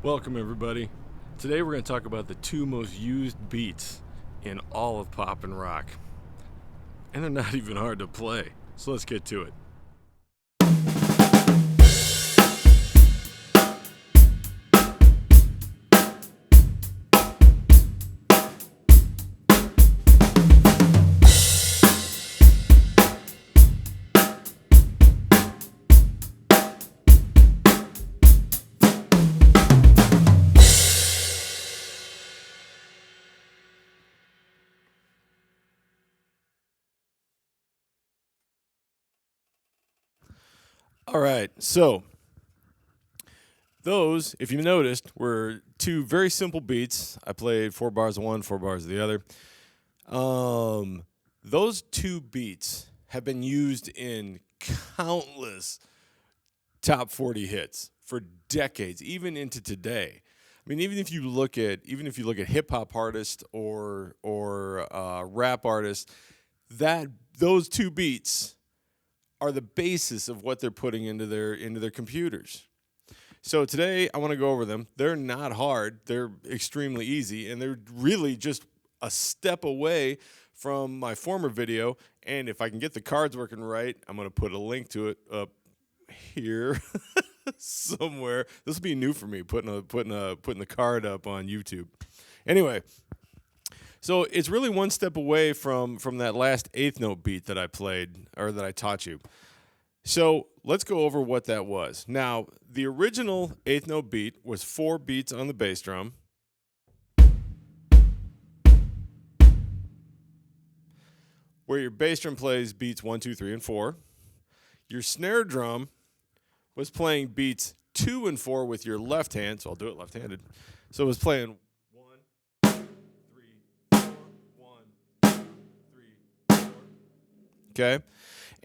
Welcome, everybody. Today we're going to talk about the two most used beats in all of pop and rock. And they're not even hard to play. So let's get to it. All right, so those, if you noticed, were two very simple beats. I played 4 bars of one, 4 bars of the other. Those two beats have been used in countless top 40 hits for decades, even into today. I mean, even if you look at hip hop artists or rap artists, those two beats are the basis of what they're putting into their computers. So today I want to go over them. They're not hard. They're extremely easy, and they're really just a step away from my former video. And if I can get the cards working right, I'm going to put a link to it up here somewhere. This will be new for me, putting the card up on YouTube. Anyway, so it's really one step away from that last eighth note beat that I played or that I taught you. So let's go over what that was. Now, the original eighth note beat was 4 beats on the bass drum, where your bass drum plays beats 1, 2, 3, and 4. Your snare drum was playing beats 2 and 4 with your left hand, so I'll do it left-handed. So it was playing 1, 3, 4, 1, 2, 3, 4. Okay?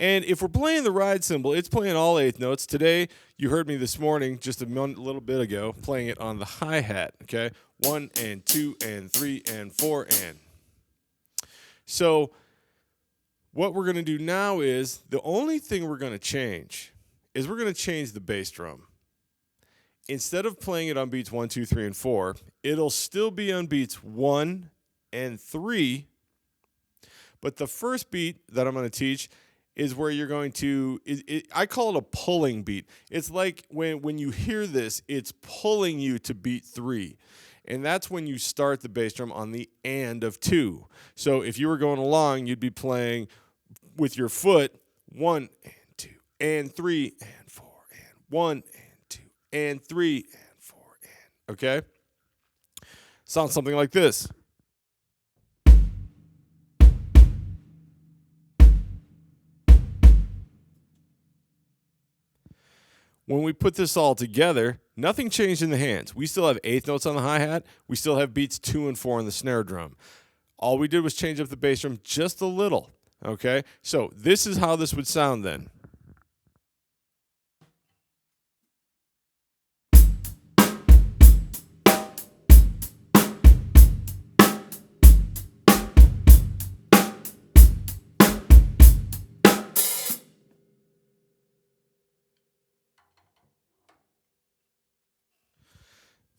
And if we're playing the ride cymbal, it's playing all eighth notes. Today, you heard me this morning, just a little bit ago, playing it on the hi-hat, okay? 1 and 2 and 3 and 4 and. So what we're going to do now is, the only thing we're going to change is we're going to change the bass drum. Instead of playing it on beats 1, 2, 3, and 4, it'll still be on beats 1 and 3, but the first beat that I'm going to teach is where you're going to, I call it a pulling beat. It's like when you hear this, it's pulling you to beat 3. And that's when you start the bass drum on the and of 2. So if you were going along, you'd be playing with your foot 1 and 2 and 3 and 4 and 1 and 2 and 3 and 4 and, okay? Sounds something like this. When we put this all together, nothing changed in the hands. We still have eighth notes on the hi-hat. We still have beats 2 and 4 on the snare drum. All we did was change up the bass drum just a little, okay? So this is how this would sound then.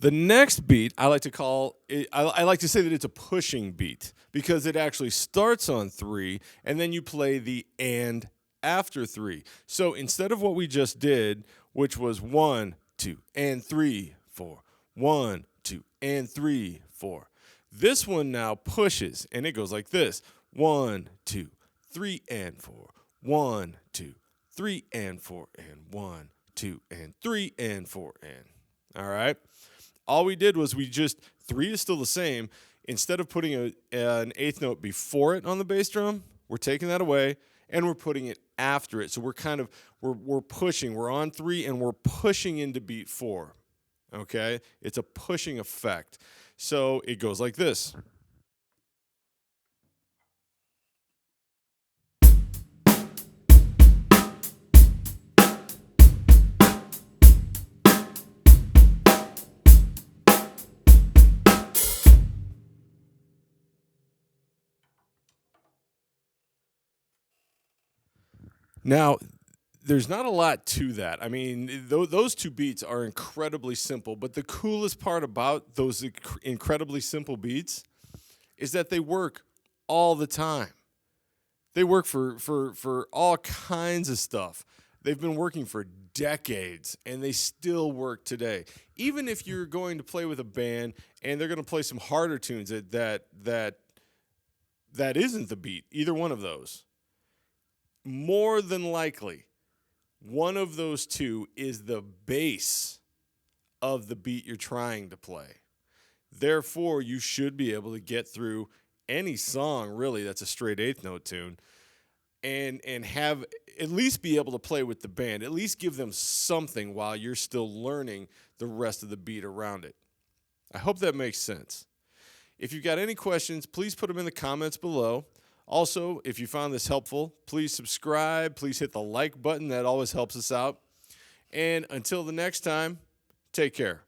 The next beat, I like to call it, I like to say that it's a pushing beat because it actually starts on 3 and then you play the and after 3. So instead of what we just did, which was 1, 2, and 3, 4, 1, 2, and 3, 4, this one now pushes and it goes like this: 1, 2, 3, and 4, 1, 2, 3, and 4, and 1, 2, and 3, and 4, and. All right. All we did was 3 is still the same. Instead of putting an eighth note before it on the bass drum, we're taking that away and we're putting it after it. So we're pushing. We're on 3 and we're pushing into beat 4. Okay? It's a pushing effect. So it goes like this. Now, there's not a lot to that. I mean, those two beats are incredibly simple, but the coolest part about those incredibly simple beats is that they work all the time. They work for all kinds of stuff. They've been working for decades, and they still work today. Even if you're going to play with a band and they're going to play some harder tunes that isn't the beat, either one of those, more than likely, one of those two is the base of the beat you're trying to play. Therefore, you should be able to get through any song, really, that's a straight eighth note tune, and have at least be able to play with the band, at least give them something while you're still learning the rest of the beat around it. I hope that makes sense. If you've got any questions, please put them in the comments below. Also, if you found this helpful, please subscribe. Please hit the like button. That always helps us out. And until the next time, take care.